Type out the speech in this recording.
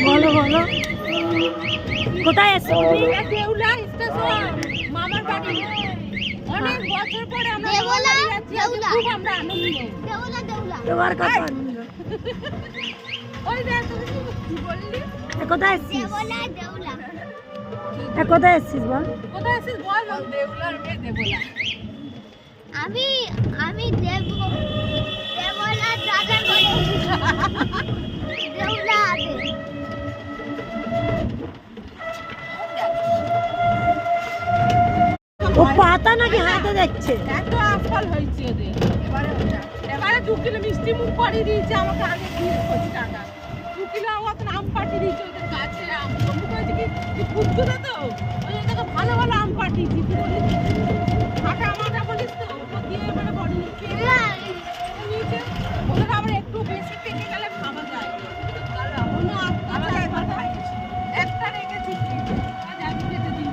বলো বলো কোথায় এসছো তুমি? দেউলা স্টেশন মামার বাড়ি। অনেক বছর পরে আমরা খুব আমরা আনন্দ। তোমার কথা আনন্দ। ওই দেখ তুমি কি বললি? কোথায় এসছিস? কোথায় এসছিস বল? কোথায় এসছিস বল? দেউলার মেয়ে দেবলা। আমি আমি দেবলা দাদা বলি দেউলা আছে। ও পাতা নাকি হাতে দেখছে? এত আফল হয়েছে ওদের। এবারে 2 কিলো মিষ্টি মুখ পাড়িয়ে দিয়েছে আমাকে আগে দিয়ে 25 টাকা। 2 কিলো আমার আম পাঠিয়ে দিয়েছে ওদের গাছে আম। মুখ হয়েছে কি ফুটতো না তো ওই জন্য ভালো ভালো আম পাঠিয়েছি। তুই বলিস ফাটা আমাটা বলিস তো ওটা দিয়ে এবারে বড়ি নিচ্ছে ওদের আবার একটু বেশি পেকে গেলে খাওয়া যায়। অন্য আম খাওয়া যায় একটা রেখেছি যাবি যেতে দিন।